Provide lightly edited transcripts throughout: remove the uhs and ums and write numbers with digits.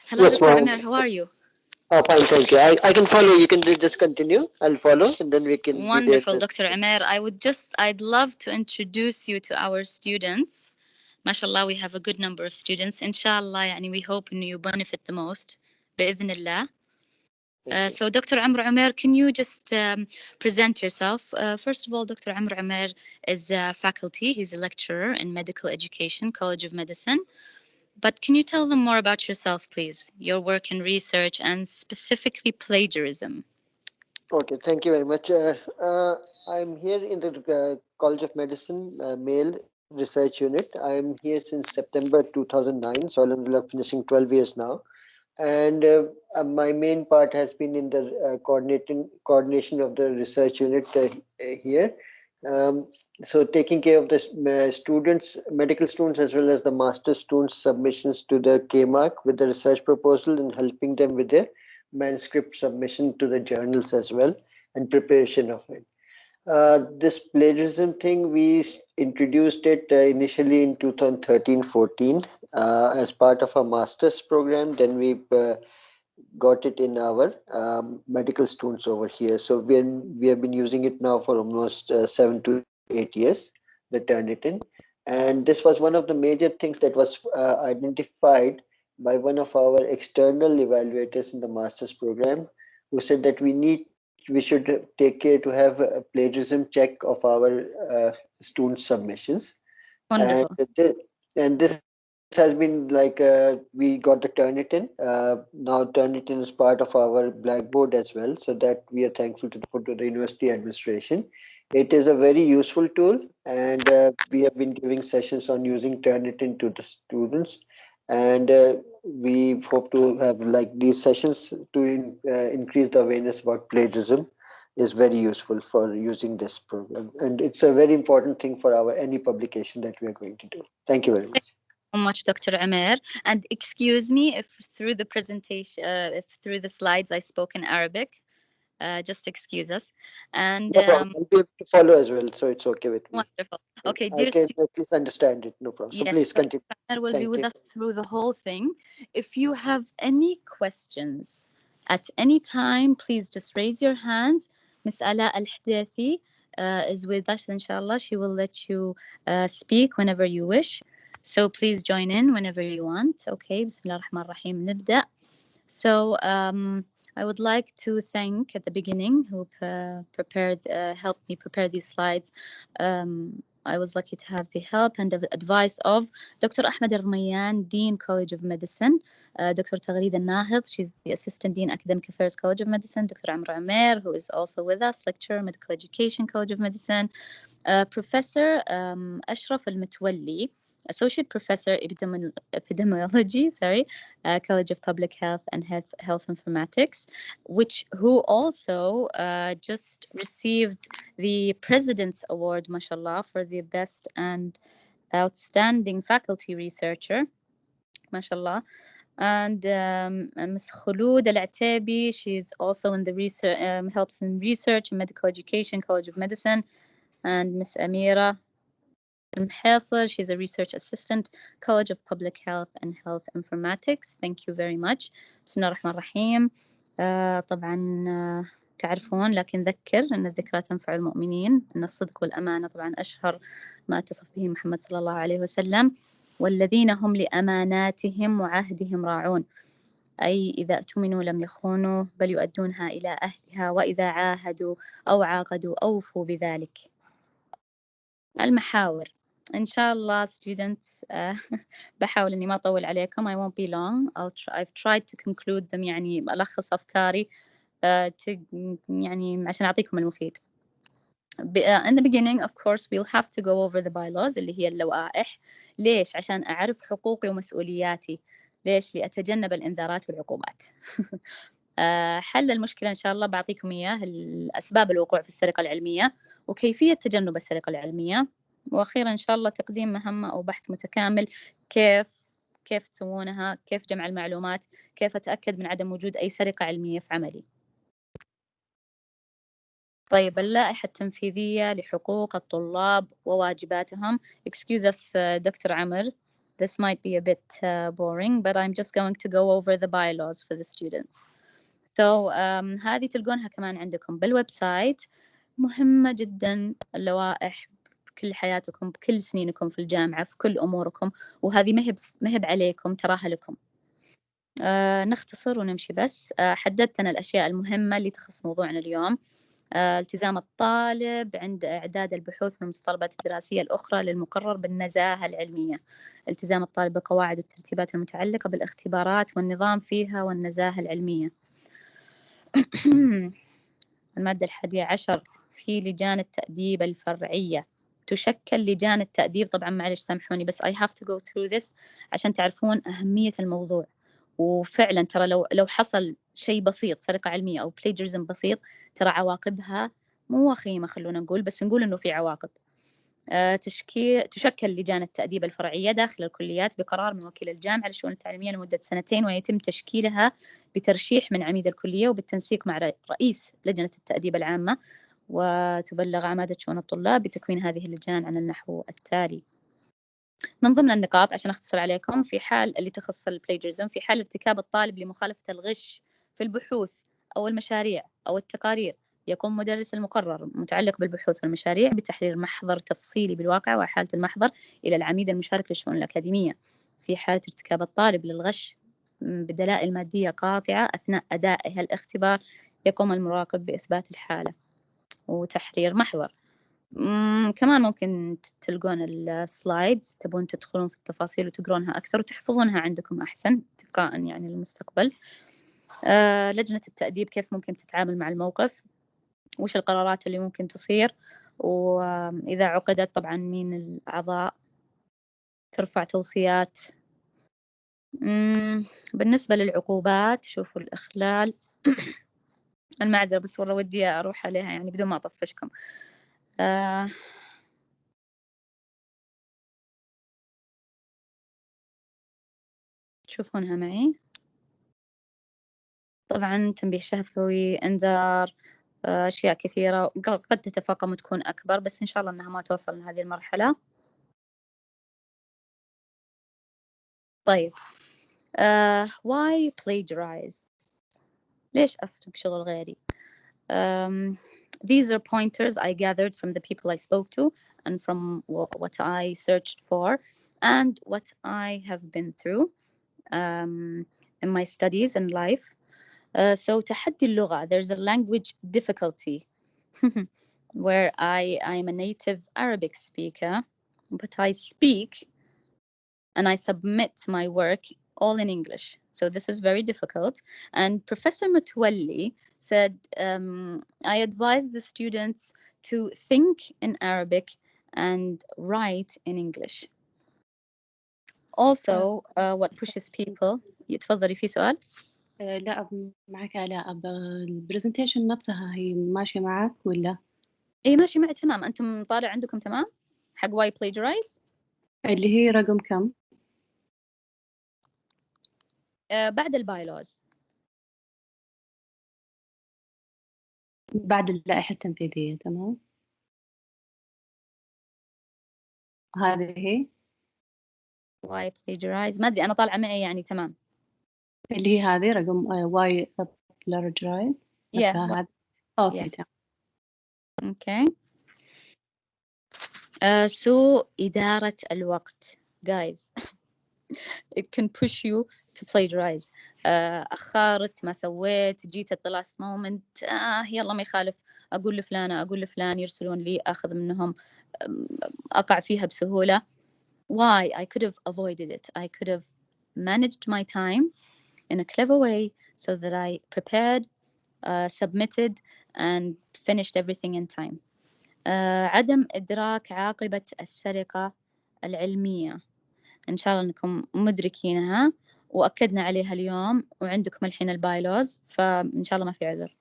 Hello, Yes, Dr. ma'am. Amir. How are you? Oh, fine, thank you. I can follow. You can just continue. I'll follow, and then we can be there. Wonderful, Dr. Amir. I'd love to introduce you to our students. MashaAllah, we have a good number of students. Inshallah, يعني we hope you benefit the most. بإذن الله. Thank you. So, Dr. Amr Umer, can you just present yourself? First of all, Dr. Amr Umer is a faculty. He's a lecturer in medical education, College of Medicine. But can you tell them more about yourself, please? Your work in research and specifically plagiarism. Okay, thank you very much. I'm here in the College of Medicine Male Research Unit. I'm here since September 2009, so I'm finishing 12 years now. And my main part has been in the coordination of the research unit here. Um, so taking care of the students, medical students, as well as the master students' submissions to the KMARC with the research proposal, and helping them with their manuscript submission to the journals as well, and preparation of it. This plagiarism thing, we introduced it initially in 2013-14 as part of our master's program. Then we got it in our medical students over here. So we have been using it now for almost 7 to 8 years, the Turnitin. And this was one of the major things that was identified by one of our external evaluators in the master's program, who said that we should take care to have a plagiarism check of our student submissions. And Wonderful. this has been like we got the Turnitin. Now Turnitin is part of our Blackboard as well, so that we are thankful to the university administration. It is a very useful tool, and we have been giving sessions on using Turnitin to the students, and we hope to have like these sessions to increase the awareness about plagiarism. Is very useful for using this program, and it's a very important thing for our any publication that we are going to do. Thank you very much. So much, Dr. Amir. And excuse me if through the presentation, if through the slides I spoke in Arabic. Just excuse us. And No problem. I'll be able to follow as well, so it's okay with me. wonderful. Okay, I dear can students. at least understand it. No problem. So Yes, please Dr. continue. Rahman will be Thank with you. us through the whole thing. If you have any questions at any time, please just raise your hands. Miss Ala Al Hdathi is with us, inshallah. She will let you speak whenever you wish. So please join in whenever you want. Okay, Bismillah ar-Rahman ar-Rahim. نبدأ. So I would like to thank at the beginning who helped me prepare these slides. I was lucky to have the help and the advice of Dr. Ahmed Al-Rmayyan, Dean College of Medicine, Dr. Taghrid Al-Nahid, she's the Assistant Dean Academic Affairs College of Medicine, Dr. Amr Amer, who is also with us, Lecturer, Medical Education College of Medicine, Professor Ashraf Al-Mutwalli, Associate Professor Epidemiology, College of Public Health and Health Informatics, who also just received the President's Award, mashallah, for the best and outstanding faculty researcher, mashallah. And Ms. Khulud Al-Atabi, she's also in the research, helps in research and medical education, College of Medicine. And Ms. Amira Al-Mhassar, she's a research assistant, College of Public Health and Health Informatics. Thank you very much. بسم الله الرحمن الرحيم. طبعا تعرفون لكن ذكر أن الذكرى تنفع المؤمنين، أن الصدق والأمانة طبعا أشهر ما اتصف به محمد صلى الله عليه وسلم، والذين هم لأماناتهم وعهدهم راعون، أي إذا اؤتمنوا لم يخونوا بل يؤدونها إلى أهلها وإذا عاهدوا أو عاقدوا أوفوا بذلك. المحاور إن شاء الله students بحاول إني ما أطول عليكم. I won't be long. I've tried to conclude them يعني ألخص أفكاري يعني عشان أعطيكم المفيد. In the beginning of course we'll have to go over the bylaws اللي هي اللوائح. ليش؟ عشان أعرف حقوقي ومسؤولياتي. ليش؟ لأتجنب الإنذارات والعقوبات. حل المشكلة إن شاء الله بعطيكم إياه الأسباب الوقوع في السرقة العلمية وكيفية تجنب السرقة العلمية، وأخيرا إن شاء الله تقديم مهمة أو بحث متكامل كيف تسوونها، كيف جمع المعلومات، كيف أتأكد من عدم وجود أي سرقة علمية في عملي. طيب اللائحة التنفيذية لحقوق الطلاب وواجباتهم. Excuse us دكتور عمر. this might be a bit boring, but I'm just going to go over the bylaws for the students. So هذه تلقونها كمان عندكم بالويب سايت. مهمة جدا اللوائح بكل حياتكم، بكل سنينكم في الجامعة، في كل أموركم، وهذه مهب عليكم، تراها لكم. نختصر ونمشي بس. حددت أنا الأشياء المهمة اللي تخص موضوعنا اليوم. التزام الطالب عند إعداد البحوث والمتطلبات الدراسية الأخرى للمقرر بالنزاهة العلمية. التزام الطالب بالقواعد والترتيبات المتعلقة بالاختبارات والنظام فيها والنزاهة العلمية. المادة 11 في لجان التأديب الفرعية. تشكل لجان التأديب، طبعا معلش سامحوني بس I have to go through this عشان تعرفون أهمية الموضوع. وفعلا ترى لو حصل شيء بسيط، سرقة علمية أو plagiarism بسيط، ترى عواقبها مو وخيمة، خلونا نقول، بس نقول إنه في عواقب. تشكل لجان التأديب الفرعية داخل الكليات بقرار من وكيل الجامعة للشؤون التعليمية لمدة 2 سنين، ويتم تشكيلها بترشيح من عميد الكلية وبالتنسيق مع رئيس لجنة التأديب العامة، وتبلغ عمادة شؤون الطلاب بتكوين هذه اللجان عن النحو التالي. من ضمن النقاط عشان أختصر عليكم، في حال اللي تخص البلاجيرزم، في حال ارتكاب الطالب لمخالفة الغش في البحوث أو المشاريع أو التقارير، يقوم مدرس المقرر متعلق بالبحوث والمشاريع بتحرير محضر تفصيلي بالواقع وحالة المحضر إلى العميد المشارك للشؤون الأكاديمية. في حالة ارتكاب الطالب للغش بدلائل مادية قاطعة أثناء أدائه الاختبار، يقوم المراقب بإثبات الحالة وتحرير محضر. كمان ممكن تلقون السلايدز، تبون تدخلون في التفاصيل وتقرونها أكثر وتحفظونها عندكم أحسن اتقاء يعني للمستقبل. لجنة التأديب كيف ممكن تتعامل مع الموقف، وش القرارات اللي ممكن تصير، وإذا عقدت طبعا مين الأعضاء، ترفع توصيات. بالنسبة للعقوبات، شوفوا الإخلال المعذرة بس والله ودي أروح عليها يعني بدون ما أطفشكم. تشوفونها معي. طبعا تنبيه شفوي، انذار، أشياء كثيرة قد تتفاقم وتكون أكبر، بس إن شاء الله أنها ما توصل لهذه المرحلة. طيب why plagiarize؟ ليش أسرق شغل غيري؟ These are pointers I gathered from the people I spoke to and from what I searched for and what I have been through in my studies and life. So تحدي اللغة, there's a language difficulty where I'm a native Arabic speaker, but I speak and I submit my work all in English. So this is very difficult. And Professor Mutwalli said, I advise the students to think in Arabic and write in English. Also, what pushes people. يتفضلي في سؤال؟ لا معك آلاء، البرزنتيشن نفسها هي ماشية معك ولا؟ اي ماشي معي تمام. انتم طالع عندكم تمام حق واي plagiarize؟ اللي هي رقم كم؟ بعد البايلوز، بعد اللائحة التنفيذية. تمام، هذه هي واي plagiarize، ما ادري انا طالعه معي يعني تمام. اللي هي هذه رقم واي plagiarize نفسها هذه. اوكي تمام. اوكي. سوء إدارة الوقت guys it can push you to plagiarize. أخرت، ما سويت، جيت at the last moment، يلا ما يخالف، أقول لفلانة أقول لفلان، يرسلون لي أخذ منهم، أقع فيها بسهولة. Why? I could have avoided it. I could have managed my time in a clever way so that I prepared, submitted and finished everything in time. عدم إدراك عاقبة السرقة العلمية، إن شاء الله أنكم مدركينها وأكدنا عليها اليوم، وعندكم الحين البايلوز، فإن شاء الله ما في عذر.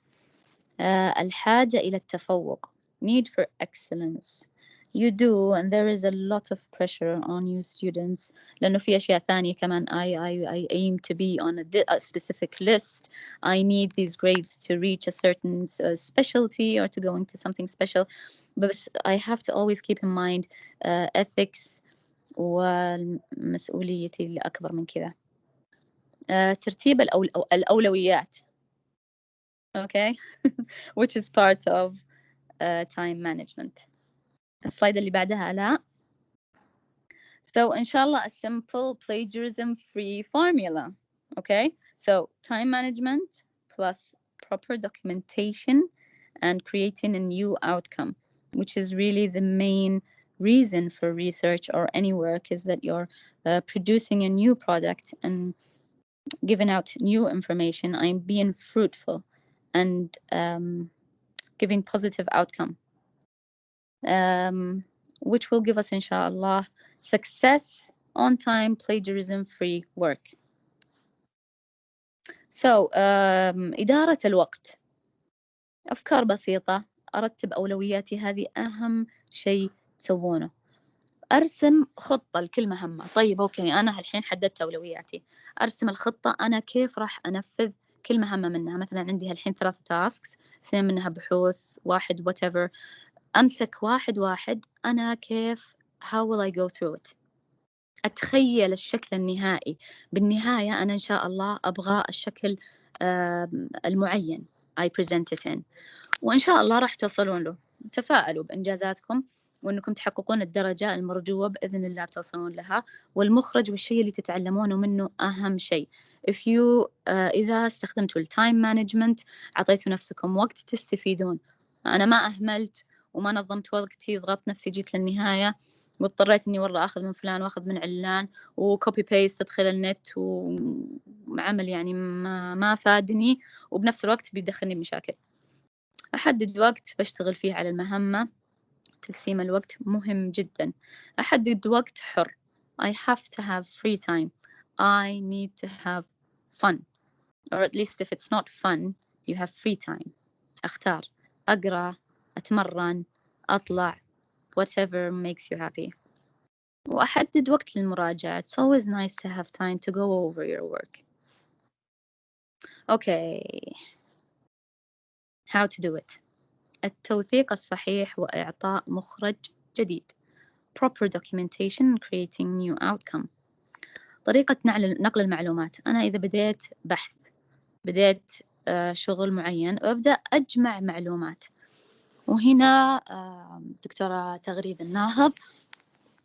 الحاجة إلى التفوق need for excellence. You do and there is a lot of pressure on you students لأنه في أشياء ثانية كمان. I aim to be on a specific list. I need these grades to reach a certain specialty or to go into something special. But I have to always keep in mind ethics ومسؤوليتي اللي أكبر من كذا. ترتيب الأولويات. Okay. which is part of time management. السلايد اللي بعدها لا. So إن شاء الله a simple plagiarism free formula. Okay, so time management plus proper documentation and creating a new outcome, which is really the main reason for research or any work, is that you're producing a new product and giving out new information. I'm being fruitful and giving positive outcome, which will give us inshallah success, on time, plagiarism free work. So إدارة الوقت. أفكار بسيطة. أرتب أولوياتي، هذه أهم شيء تسوونه. أرسم خطة لكل مهمة. طيب أوكي، أنا الحين حددت أولوياتي، أرسم الخطة أنا كيف راح أنفذ كل مهمة منها. مثلا عندي الحين 3 tasks، 2 منها بحوث، 1 whatever. أمسك واحد أنا كيف how will I go through it. أتخيل الشكل النهائي. بالنهاية أنا إن شاء الله أبغى الشكل المعين I present it in، وإن شاء الله راح تصلون له. تفائلوا بإنجازاتكم وأنكم تحققون الدرجة المرجوة بإذن الله بتصلون لها. والمخرج والشيء اللي تتعلمونه منه أهم شيء. إذا استخدمتوا التايم مانجمنت، عطيتوا نفسكم وقت تستفيدون. أنا ما أهملت وما نظمت وقتي، ضغطت نفسي، جيت للنهاية واضطريت إني والله أخذ من فلان وأخذ من علان وكوبي بيست أدخل النت وعمل يعني ما فادني، وبنفس الوقت بيدخلني بمشاكل. أحدد وقت بشتغل فيه على المهمة. تقسيم الوقت مهم جدا. أحدد وقت حر. I have to have free time. I need to have fun, or at least if it's not fun you have free time. أختار أقرأ، أتمرن، أطلع، whatever makes you happy. وأحدد وقت للمراجعة. It's always nice to have time to go over your work. Okay, how to do it. التوثيق الصحيح وإعطاء مخرج جديد. Proper documentation and creating new outcome. طريقة نقل المعلومات. أنا إذا بديت بحث، بديت شغل معين، وأبدأ أجمع معلومات. وهنا دكتورة تغريد الناهض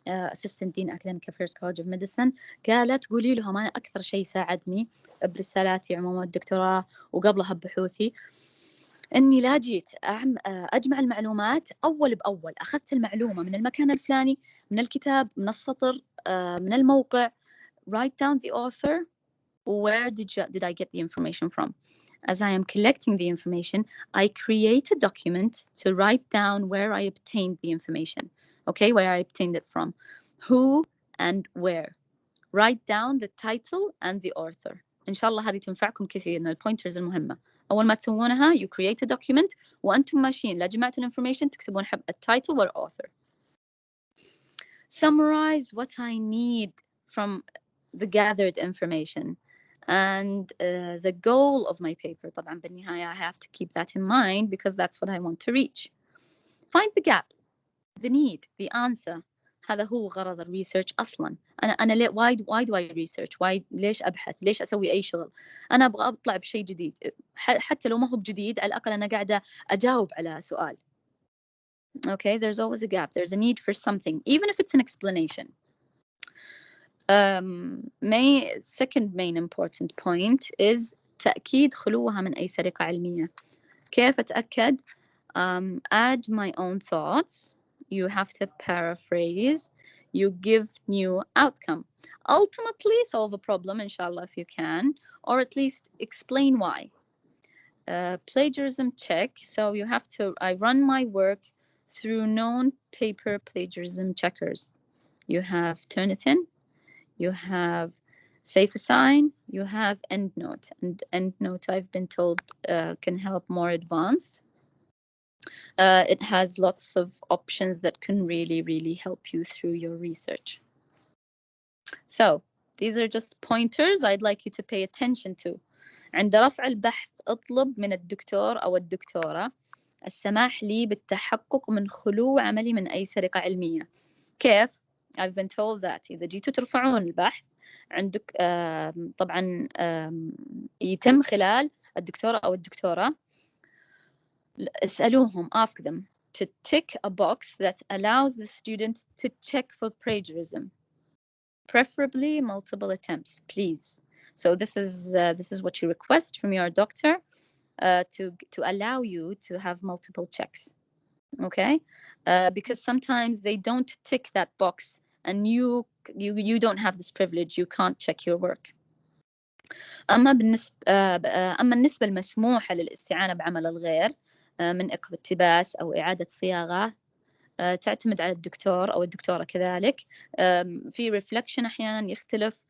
Assistant Dean Academic Affairs College of Medicine قالت قولي لهم أنا أكثر شيء ساعدني برسالاتي عموما الدكتوراه وقبلها ببحوثي أني لا جيت أجمع المعلومات أول بأول. أخذت المعلومة من المكان الفلاني، من الكتاب، من السطر، من الموقع. Write down the author. Where did I get the information from? As I am collecting the information, I create a document to write down where I obtained the information. Okay, where I obtained it from. Who and where. Write down the title and the author. إن شاء الله هذه تنفعكم كثير من البوينترز المهمة. أول ما تسوونها you create a document وأنتم ماشيين لا جمعتوا الانفورميشن تكتبون حب التايتل والauthor. Summarize what I need from the gathered information and the goal of my paper. طبعا بالنهاية I have to keep that in mind because that's what I want to reach. Find the gap, the need, the answer. هذا هو غرض الريسيرش أصلا. أنا why do I research? ليش أبحث؟ ليش أسوي أي شغل؟ أنا أبغى أطلع بشيء جديد، حتى لو ما هو بجديد على الأقل أنا قاعدة أجاوب على سؤال. Okay, there's always a gap. There's a need for something, even if it's an explanation. Second main important point is تأكيد خلوها من أي سرقة علمية. كيف أتأكد؟ Add my own thoughts. You have to paraphrase. You give new outcome. Ultimately, solve a problem, inshallah, if you can, or at least explain why. Plagiarism check. So you have to, I run my work through known paper plagiarism checkers. You have Turnitin, you have Safe Assign, you have EndNote. And EndNote, I've been told, can help more advanced. It has lots of options that can really, really help you through your research. So these are just pointers I'd like you to pay attention to. عند رفع البحث اطلب من الدكتور أو الدكتورة السماح لي بالتحقق من خلو عملي من أي سرقة علمية. كيف؟ I've been told that إذا جيتوا ترفعون البحث عندك طبعا يتم خلال الدكتورة أو الدكتورة اسألوهم ask them to tick a box that allows the student to check for plagiarism, preferably multiple attempts, please. So this is what you request from your doctor to allow you to have multiple checks. Okay, because sometimes they don't tick that box and you don't have this privilege, you can't check your work. أما النسبة المسموحة للاستعانة بعمل الغير من اقتباس أو إعادة صياغة تعتمد على الدكتور أو الدكتورة كذلك. في reflection أحيانا يختلف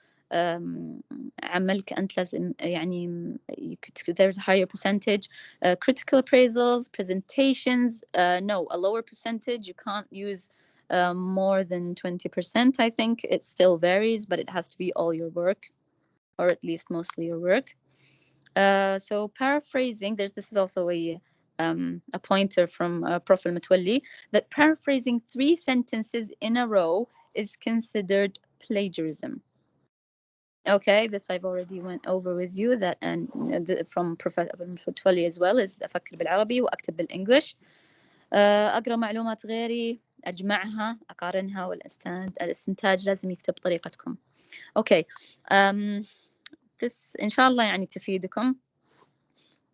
عملك أنت لازم يعني there's a higher percentage. Critical appraisals, presentations, no, a lower percentage. You can't use more than 20%. I think it still varies, but it has to be all your work, or at least mostly your work. So paraphrasing, this is also a pointer from Prof. Al-Matwalli, that paraphrasing 3 sentences in a row is considered plagiarism. Okay, this I've already went over with you, that and from Professor Al-Matwalli as well, is أفكر بالعربي وأكتب بالإنجليش. أقرأ معلومات غيري أجمعها أقارنها، والاستنتاج لازم يكتب بطريقتكم. Okay, this إن شاء الله يعني تفيدكم.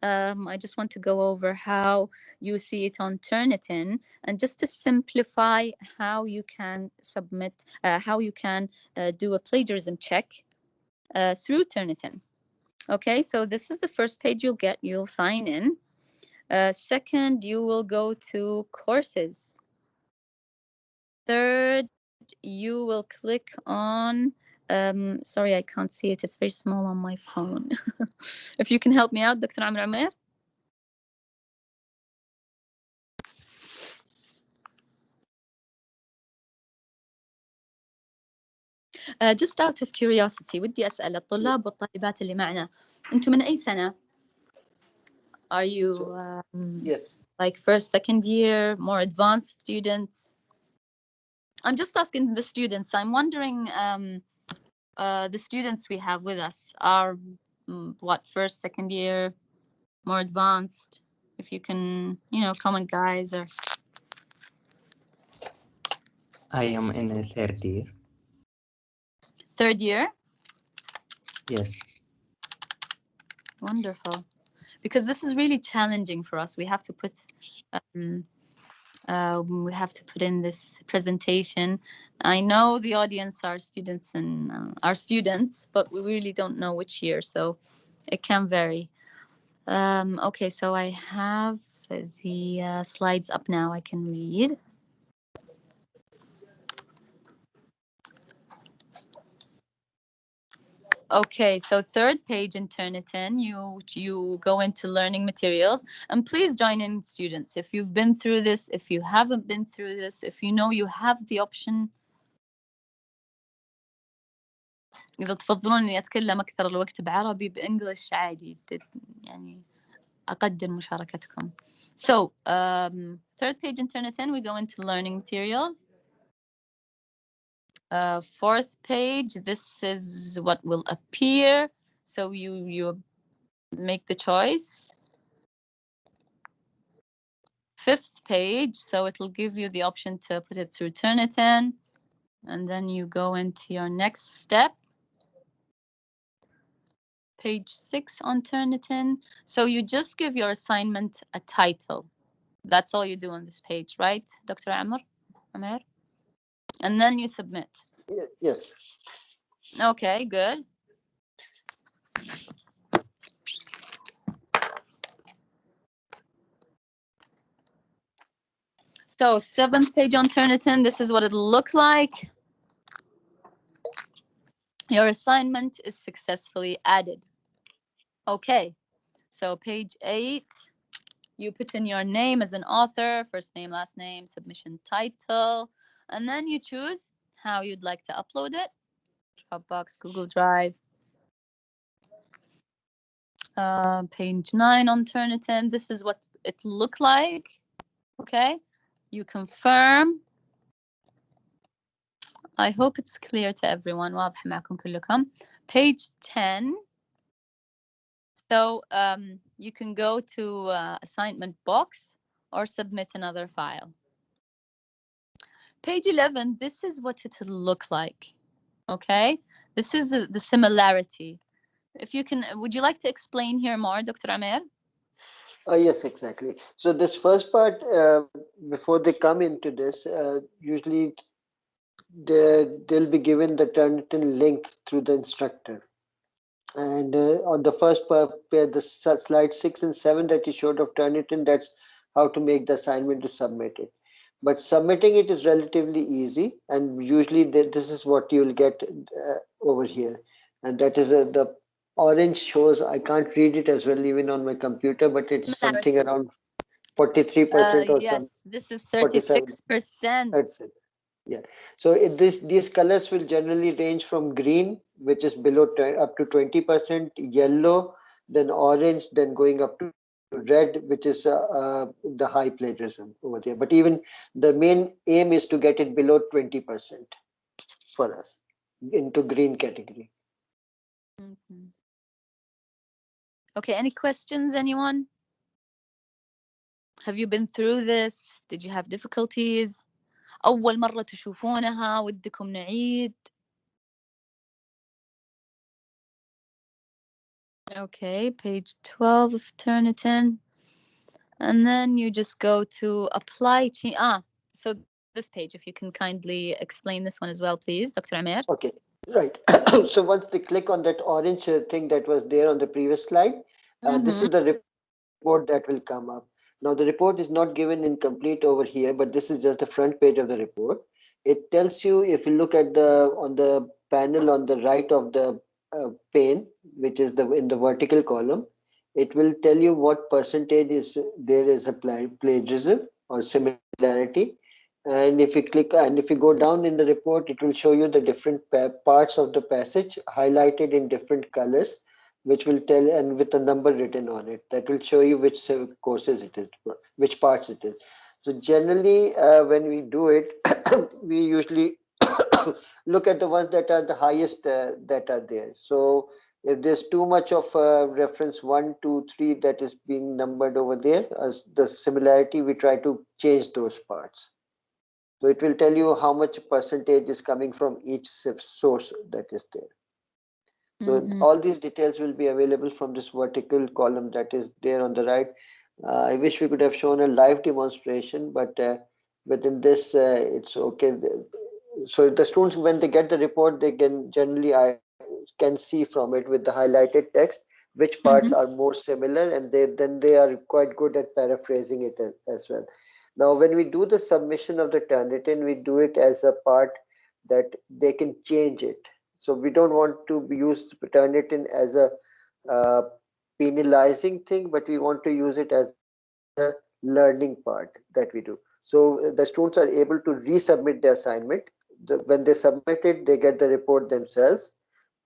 I just want to go over how you see it on Turnitin, and just to simplify how you can submit, how you can do a plagiarism check through Turnitin. Okay, so this is the first page you'll get. You'll sign in. Second, you will go to courses. Third, you will click on, sorry, I can't see it. It's very small on my phone. If you can help me out, Dr. Amr Umair. Just out of curiosity, ودي أسأل الطلاب والطالبات اللي معنا، أنتم من أي سنة؟ Are you yes, like first, second year, more advanced students? I'm just asking the students. I'm wondering, the students we have with us are what, first, second year, more advanced? If you can, comment, guys. Or I am in a third year. Third year? Yes. Wonderful. Because this is really challenging for us. We have to put in this presentation. I know the audience are students and are students, but we really don't know which year, so it can vary. Okay, so I have the slides up now. I can read. Okay, so third page in Turnitin, you go into learning materials, and please join in, students, if you've been through this, if you haven't been through this, if you know you have the option. إذا تفضلون إني أتكلم أكثر الوقت بعربي بإنجليش عادي، يعني أقدر مشاركتكم. So, third page in Turnitin, we go into learning materials. Fourth page, this is what will appear. So you make the choice. Fifth page, so it'll give you the option to put it through Turnitin, and then you go into your next step. Page 6 on Turnitin. So you just give your assignment a title. That's all you do on this page, right, Dr. Amr? And then you submit. yes. Okay, good. So 7th page on Turnitin, this is what it'll look like. Your assignment is successfully added. Okay, so page 8, you put in your name as an author, first name, last name, submission title, and then you choose how you'd like to upload it. Dropbox, Google Drive. Page 9 on Turnitin, this is what it looked like. Okay, you confirm. I hope it's clear to everyone. واضح معكم كلكم. Page 10. So you can go to assignment box or submit another file. Page 11, this is what it'll look like. Okay, this is the similarity. If you can, would you like to explain here more, Dr. Amer? Yes, exactly. So this first part, before they come into this, usually they'll be given the Turnitin link through the instructor. And on the first pair, the slide 6 and 7 that you showed of Turnitin, that's how to make the assignment to submit it. But submitting it is relatively easy, and usually this is what you'll get over here. And that is the orange shows, I can't read it as well even on my computer, but it's something around 43% or some. Yes, this is 47. 36%. That's it. Yeah. So these colors will generally range from green, which is below up to 20%, yellow, then orange, then going up to red, which is the high plagiarism over there. But even the main aim is to get it below 20% for us into green category. Okay, any questions, anyone? Have you been through this? Did you have difficulties? أول مرة تشوفونها ودكم نعيد؟ Okay, page 12 of Turnitin. And then you just go to apply change. So this page, if you can kindly explain this one as well, please, Dr. Amer. Okay, right. So once they click on that orange thing that was there on the previous slide, this is the report that will come up. Now the report is not given incomplete over here, but this is just the front page of the report. It tells you, if you look at on the panel on the right of the pane, which is in the vertical column, it will tell you what percentage is there is a plagiarism or similarity. And if you click and if you go down in the report, it will show you the different parts of the passage highlighted in different colors, which will tell, and with a number written on it, that will show you which courses it is, which parts it is. So generally, when we do it, we usually look at the ones that are the highest that are there. So if there's too much of reference 1, 2, 3 that is being numbered over there as the similarity, we try to change those parts. So it will tell you how much percentage is coming from each source that is there. So all these details will be available from this vertical column that is there on the right. I wish we could have shown a live demonstration, but within this, it's okay. So the students, when they get the report, they can generally can see from it with the highlighted text which parts are more similar, and then they are quite good at paraphrasing it as well. Now, when we do the submission of the Turnitin, we do it as a part that they can change it. So we don't want to use Turnitin as a uh, penalizing thing, but we want to use it as a learning part that we do. So the students are able to resubmit the assignment. When they submit it, they get the report themselves,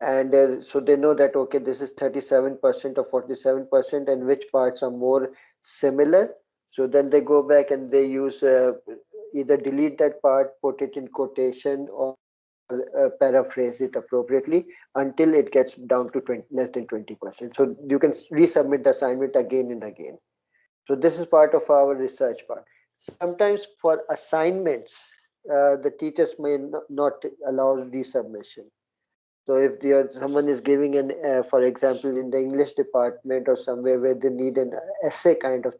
and so they know that okay, this is 37% or 47%, and which parts are more similar. So then they go back and they use either delete that part, put it in quotation, or paraphrase it appropriately until it gets down to less than 20%. So you can resubmit the assignment again and again. So this is part of our research part. Sometimes for assignments, the teachers may not allow resubmission. So if someone is giving an, for example, in the English department or somewhere where they need an essay kind of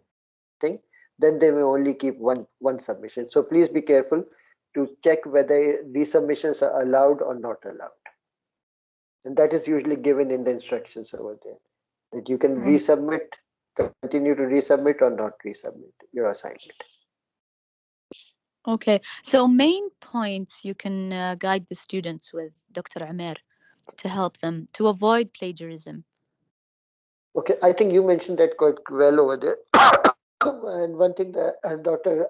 thing, then they may only keep one submission. So please be careful to check whether resubmissions are allowed or not allowed. And that is usually given in the instructions over there. That you can resubmit, continue to resubmit or not resubmit your assignment. Okay, so main points you can guide the students with, Dr. Amer, to help them to avoid plagiarism. Okay, I think you mentioned that quite well over there. And one thing that Dr.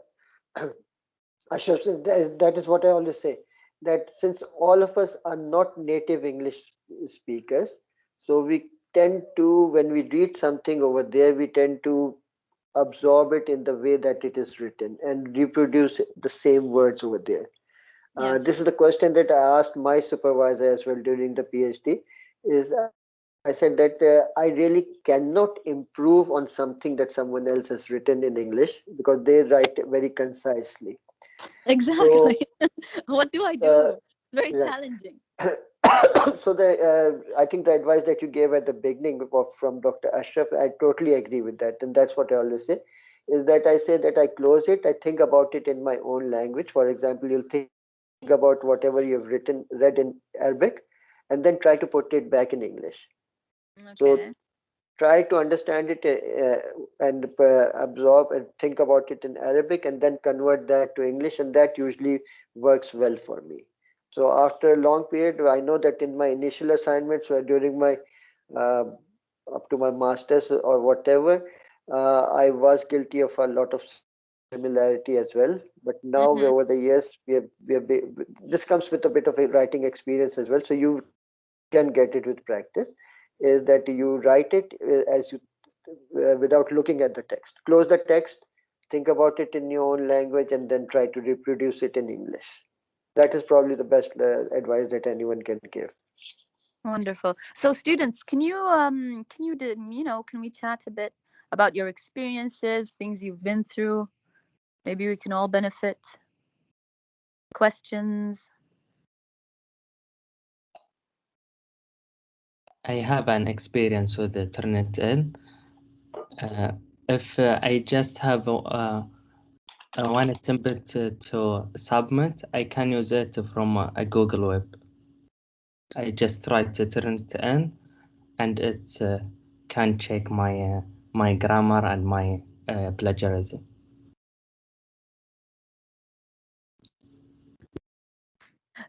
Ashraf says, that is what I always say, that since all of us are not native English speakers, so we tend to, when we read something over there, we tend to absorb it in the way that it is written and reproduce the same words over there. This is the question that I asked my supervisor as well during the PhD. I said that I really cannot improve on something that someone else has written in English because they write very concisely. Exactly. So, what do I do? Very right. challenging. So I think the advice that you gave at the beginning from Dr. Ashraf, I totally agree with that, and that's what I always say. Is that I say that I close it, I think about it in my own language. For example, you'll think about whatever you've read in Arabic, and then try to put it back in English. Okay. So try to understand it and absorb and think about it in Arabic, and then convert that to English, and that usually works well for me. So after a long period, I know that in my initial assignments or during my uh, up to my masters or whatever, I was guilty of a lot of similarity as well. But now over the years, this comes with a bit of a writing experience as well. So you can get it with practice. Is that you write it without looking at the text. Close the text, think about it in your own language, and then try to reproduce it in English. That is probably the best advice that anyone can give. Wonderful. So students, can we chat a bit about your experiences, things you've been through? Maybe we can all benefit. Questions? I have an experience with the Turnitin. If I just have one attempt to submit, I can use it from a Google Web. I just try to turn it in, and it can check my grammar and my plagiarism.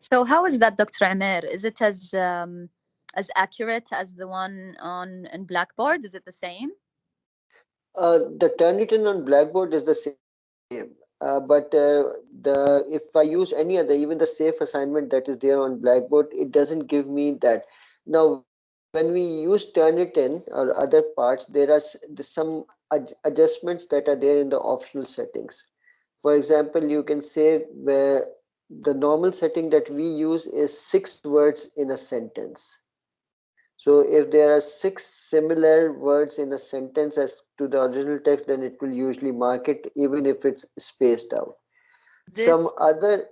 So how is that, Dr. Amer? Is it as accurate as the one on in Blackboard? Is it the same? The Turnitin on Blackboard is the same, but if I use any other, even the safe assignment that is there on Blackboard, it doesn't give me that. Now, when we use Turnitin or other parts, there are some adjustments that are there in the optional settings. For example, you can say where the normal setting that we use is 6 words in a sentence. So if there are 6 similar words in a sentence as to the original text, then it will usually mark it even if it's spaced out. Some other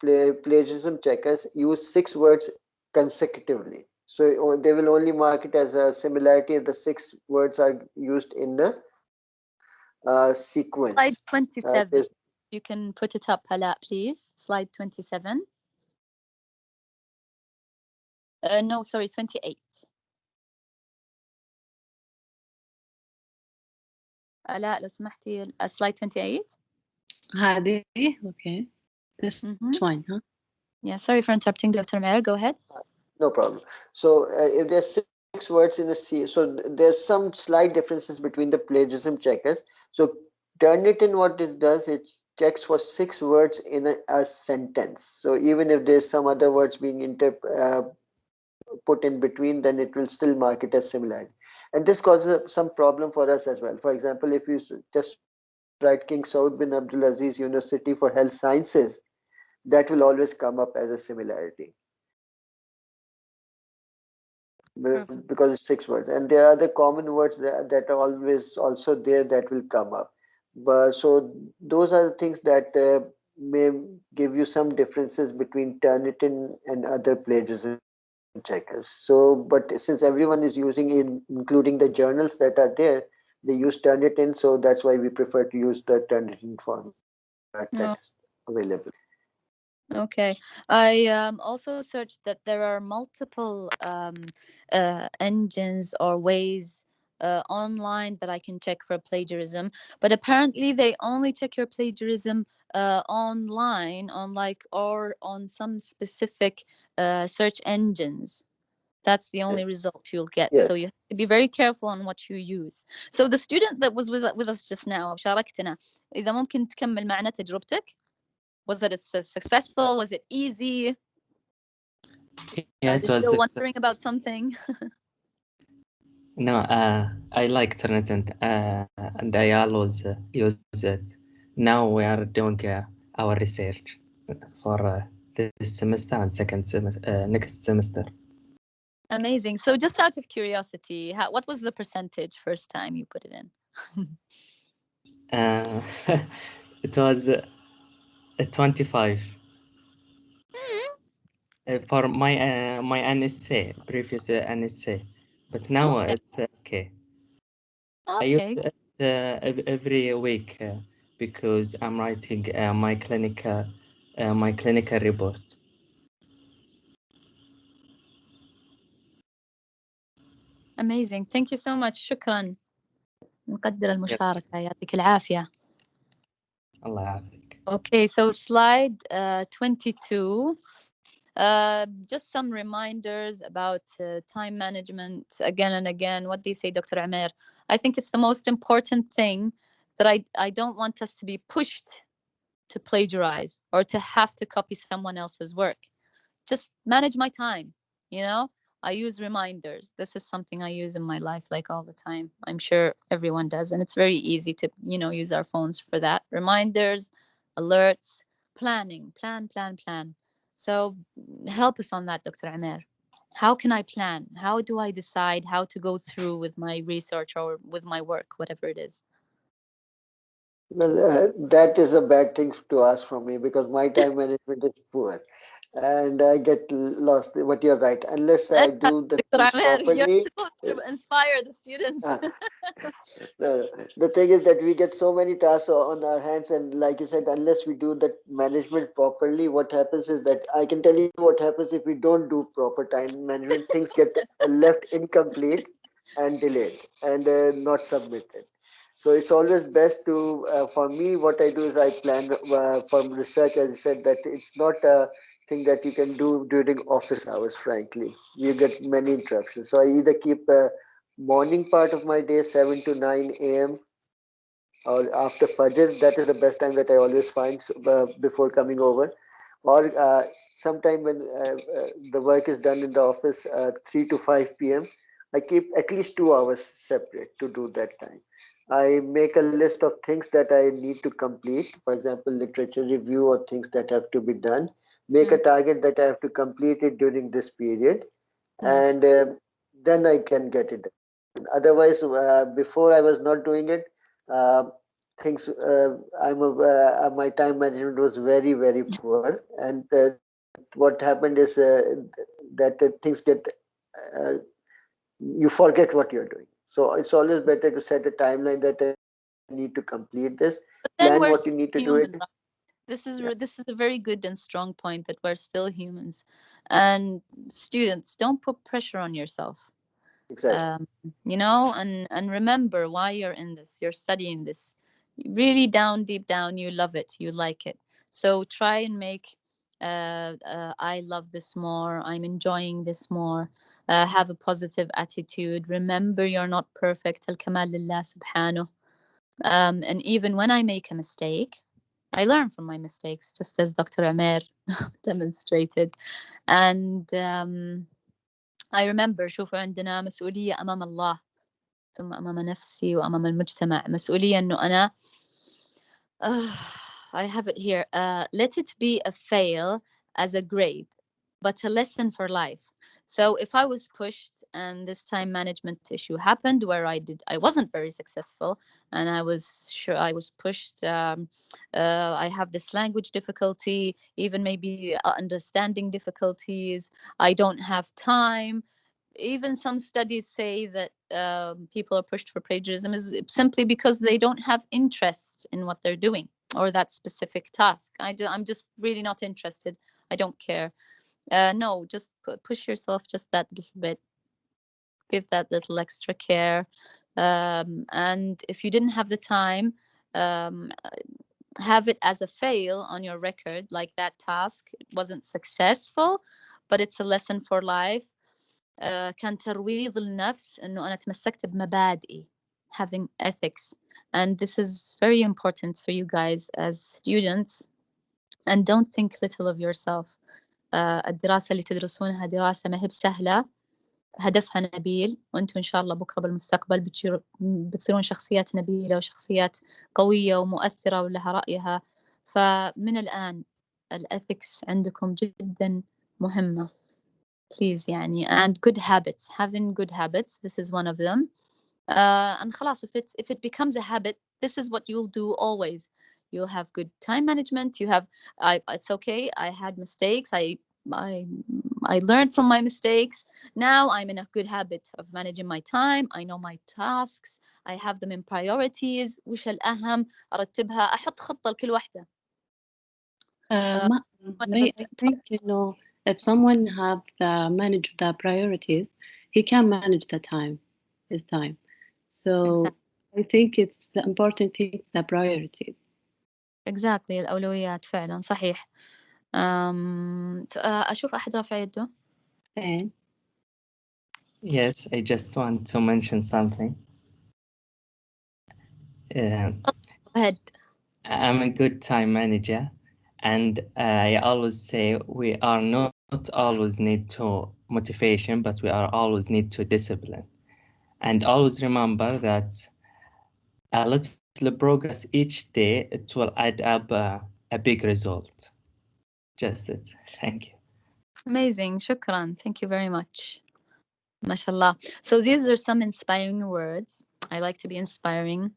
plagiarism checkers use 6 words consecutively. So they will only mark it as a similarity if the 6 words are used in the sequence. Slide 27. You can put it up, Hala, please. Slide 27. No, sorry, 28. لا لو سمحتي slide 28. هذه okay. This one, huh? Yeah, sorry for interrupting, Dr. Mayer. Go ahead. No problem. So if there's 6 words in a C, so there's some slight differences between the plagiarism checkers. So Turnitin, what it does, it checks for 6 words in a sentence. So even if there's some other words being put in between, then it will still mark it as similarity. And this causes some problem for us as well. For example, if you just write King Saud bin Abdulaziz University for Health Sciences, that will always come up as a similarity. Because it's 6 words, and there are other common words that are always also there that will come up. But so those are the things that may give you some differences between Turnitin and other plagiarism checkers. So but since everyone is using including the journals that are there, they use Turnitin, so that's why we prefer to use the Turnitin format that is available. Okay. I also searched that there are multiple engines or ways online that I can check for plagiarism, but apparently they only check your plagiarism online or on some specific search engines. That's the only result you'll get. Yes. So you have to be very careful on what you use. So the student that was with us just now شاركتنا إذا ممكن تكمل معنا تجربتك. Was it successful? Was it easy? Yeah, Are you still wondering about something? No, I like Turnitin and I always use it. Now we are doing our research for this semester and next semester. Amazing. So just out of curiosity, what was the percentage first time you put it in? It was 25 for my NSA, previous NSA, but now Okay. it's okay. I Okay. use it every week because I'm writing my clinical report. Amazing. Thank you so much. شكرا. نقدر المشاركة. يعطيك العافية. الله يعافيك. Okay, so slide 22. Just some reminders about time management again and again. What do you say, Dr. Amer? I think it's the most important thing that I don't want us to be pushed to plagiarize or to have to copy someone else's work. Just manage my time, you know? I use reminders. This is something I use in my life like all the time. I'm sure everyone does. And it's very easy to, use our phones for that. Reminders, alerts, planning, plan. So help us on that, Dr. Amer. How can I plan? How do I decide how to go through with my research or with my work, whatever it is? Well, that is a bad thing to ask from me because my time management is poor and I get lost. But you're right. Unless I do the Dr. things Amer, you're properly. supposed to inspire the students. No, the thing is that we get so many tasks on our hands, and like you said, unless we do the management properly, what happens is that I can tell you what happens if we don't do proper time management. Things get left incomplete and delayed and not submitted. So it's always best to, for me, what I do is I plan from research, as I said, that it's not a thing that you can do during office hours, frankly. You get many interruptions. So I either keep morning part of my day 7 to 9 a.m. or after Fajr. That is the best time that I always find before coming over. Or sometime when the work is done in the office 3 to 5 p.m. I keep at least 2 hours separate to do that time. I make a list of things that I need to complete, for example, literature review or things that have to be done. Make a target that I have to complete it during this period, Yes. and then I can get it done. Otherwise, before I was not doing it, uh, things my time management was very poor, and what happened is that things get uh, you forget what you're doing. So it's always better to set a timeline that I need to complete this. Plan But what you then need we're to still do it. human, right? This is Yeah, this is a very good and strong point that we're still humans, and students, don't put pressure on yourself. exactly. And remember why you're in this. You're studying this. Really deep down, you love it. You like it. So try and make. I love this more. I'm enjoying this more. Have a positive attitude. Remember, you're not perfect. Al-kamal lillah subhanahu. And even when I make a mistake, I learn from my mistakes, just as Dr. Amer demonstrated. And I remember شوفوا عندنا مسؤولية أمام الله ثم أمام نفسي وأمام المجتمع. مسؤولية إنه أنا I have it here. Let it be a fail as a grade, but a lesson for life. So if I was pushed and this time management issue happened where I wasn't very successful, and I was sure I was pushed. I have this language difficulty, even maybe understanding difficulties. I don't have time. Even some studies say that people are pushed for plagiarism is simply because they don't have interest in what they're doing or that specific task. I'm just really not interested. I don't care. No, just push yourself just that little bit. Give that little extra care. And if you didn't have the time, um, have it as a fail on your record, like that task wasn't successful, but it's a lesson for life. كان ترويض النفس إنه أنا تمسكت بمبادئي, having ethics, and this is very important for you guys as students, and don't think little of yourself. الدراسة اللي تدرسونها دراسة ما هي بسهلة, هدفها نبيل, وأنتم إن شاء الله بكرة بالمستقبل بتصيرون شخصيات نبيلة وشخصيات قوية ومؤثرة ولها رأيها. فمن الآن الethics عندكم جدا مهمة. Please يعني and good habits, having good habits, this is one of them. And خلاص, if it becomes a habit, this is what you'll do always. You'll have good time management. You have, it's okay. I had mistakes. I learned from my mistakes. Now I'm in a good habit of managing my time. I know my tasks. I have them in priorities. وش الأهم أرتبها. أحط خطة لكل واحدة. I think, you know, if someone have manage the priorities, he can manage his time. So exactly. I think it's the important thing is the priorities. Exactly, الأولويات فعلا صحيح. أشوف أحد رافع يده. Yes, I just want to mention something. Go ahead. I'm a good time manager, and I always say we are not always need to motivation, but we are always need to discipline. And always remember that a little progress each day, it will add up a big result. Just it. Thank you. Amazing. Shukran. Thank you very much. MashaAllah. So these are some inspiring words. I like to be inspiring.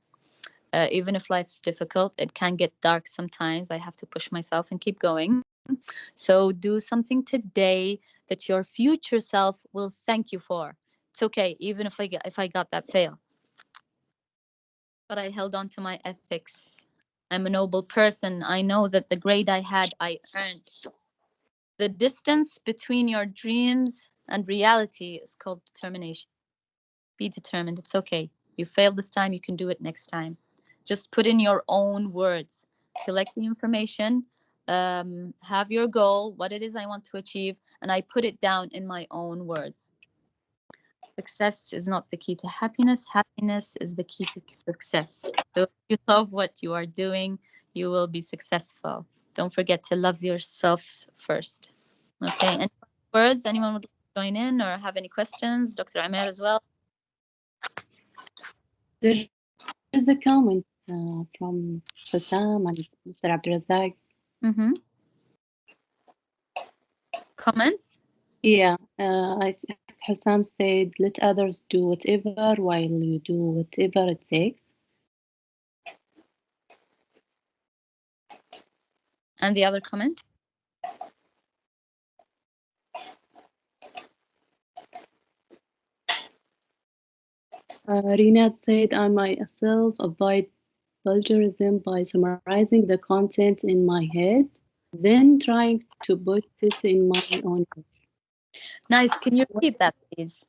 Even if life's difficult, it can get dark sometimes. I have to push myself and keep going. So do something today that your future self will thank you for. It's okay, even if I got that fail. But I held on to my ethics. I'm a noble person. I know that the grade I had, I earned. The distance between your dreams and reality is called determination. Be determined. It's okay. You failed this time. You can do it next time. Just put in your own words. Collect the information. Have your goal, what it is I want to achieve, and I put it down in my own words. Success is not the key to happiness. Happiness is the key to success. So if you love what you are doing, you will be successful. Don't forget to love yourselves first. Okay. Any words? Anyone would like to join in or have any questions? Dr. Amer as well. There is a comment from Hussam and Mr. Abdurazak. Comments? Yeah, Hussam said, let others do whatever while you do whatever it takes. And the other comment? Rinat said, I myself avoid plagiarism by summarizing the content in my head, then trying to put it in my own words. Nice. Can you repeat that, please?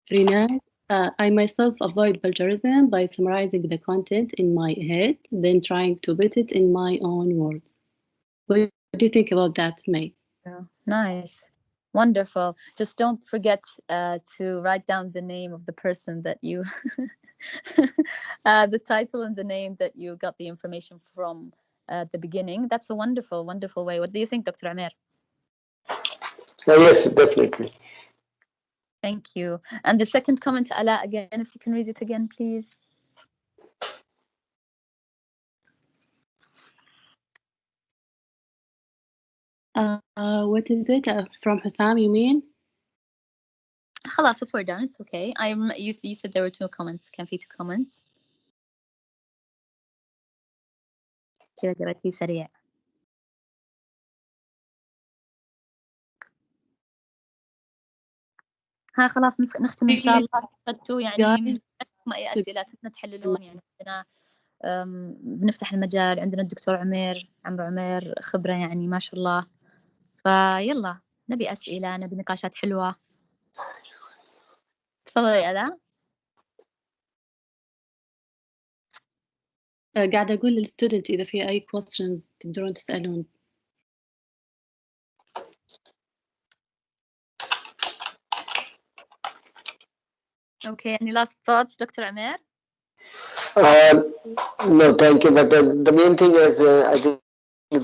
Rinat, I myself avoid plagiarism by summarizing the content in my head, then trying to put it in my own words. What do you think about that, May? Yeah. Nice. Wonderful. Just don't forget to write down the name of the person that you, the title and the name that you got the information from at the beginning. That's a wonderful, wonderful way. What do you think, Dr. Amer? Yes, definitely. Thank you. And the second comment, Ala, again, if you can read it again, please. What is it? From Hussam, you mean? خلاص, if we're done, it's okay. You said there were two comments. كان في two comments. كذا قرأتي سريع. ها خلاص نختم إن شاء الله. استفدتوا يعني ما أي أسئلة تبنا تحللون يعني عندنا بنفتح المجال. عندنا الدكتور عمرو عمير خبرة يعني ما شاء الله. فيلا نبي أسئلة، نبي نقاشات حلوة. تفضلي ألا. قاعدة أقول للستودنت إذا في أي questions تقدرون تسألون. Okay, any last thoughts, Dr. Amer? No, thank you. But the main thing is, I think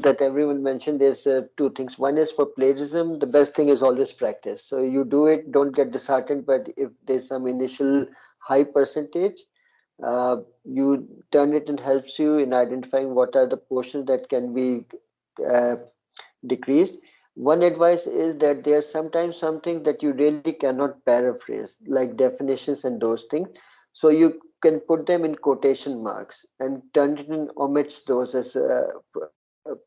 that everyone mentioned is two things. One is for plagiarism, the best thing is always practice. So you do it, don't get disheartened, but if there's some initial high percentage, You turn it and helps you in identifying what are the portions that can be decreased. One advice is that there's sometimes something that you really cannot paraphrase, like definitions and those things. So you can put them in quotation marks and Turnitin omits those as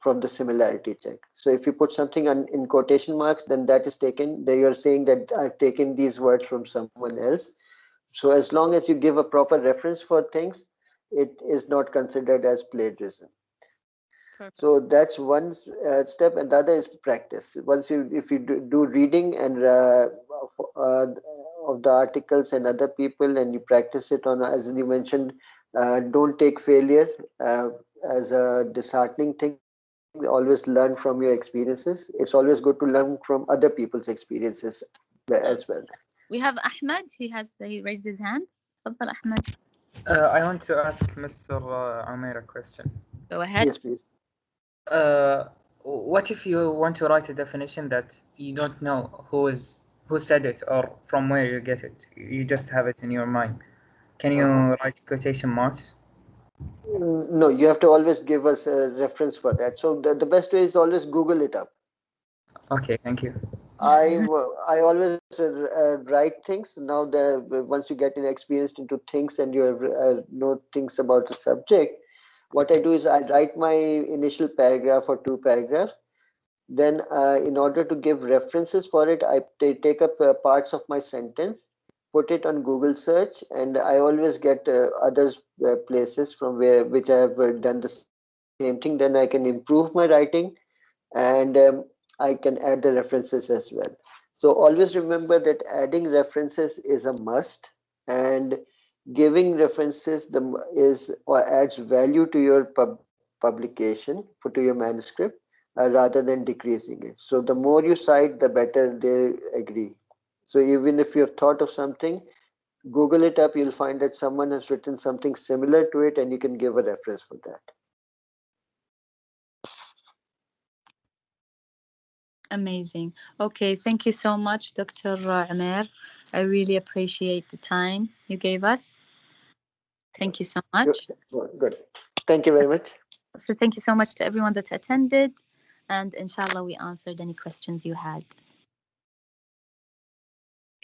from the similarity check. So if you put something in quotation marks, then that is taken. They are saying that I've taken these words from someone else. So as long as you give a proper reference for things, it is not considered as plagiarism. Perfect. So that's one step, and the other is practice. Once you, if you do reading and of the articles and other people, and you practice it on, as you mentioned, don't take failure as a disheartening thing. Always learn from your experiences. It's always good to learn from other people's experiences as well. We have Ahmed. He raised his hand. تفضل Ahmed. I want to ask Mr. Umair a question. Go ahead. Yes, please. What if you want to write a definition that you don't know who said it or from where you get it? You just have it in your mind. Can you write quotation marks? No, you have to always give us a reference for that. So the best way is always Google it up. Okay, thank you. I always write things. Now once you get experienced into things and you know things about the subject, what I do is I write my initial paragraph or two paragraphs. Then in order to give references for it, I take up parts of my sentence, put it on Google search, and I always get other places from which I have done the same thing. Then I can improve my writing, and I can add the references as well. So always remember that adding references is a must, and giving references is or adds value to your publication, to your manuscript, rather than decreasing it. So the more you cite, the better they agree. So even if you've thought of something, Google it up, you'll find that someone has written something similar to it, and you can give a reference for that. Amazing. Okay, thank you so much, Dr. Umair. I really appreciate the time you gave us. Thank you so much. Good. Thank you very much. So thank you so much to everyone that attended, and inshallah we answered any questions you had.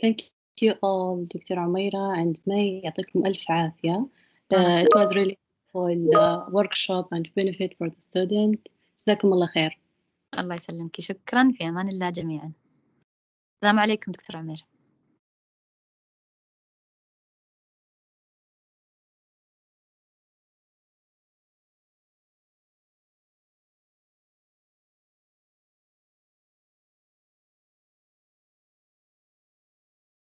Thank you all, Dr. Umaira and May. يعطيكم ألف عافية. It was really helpful workshop and benefit for the student. جزاكم الله خير. الله يسلمك. شكرا. في أمان الله جميعا. السلام عليكم دكتور عمير.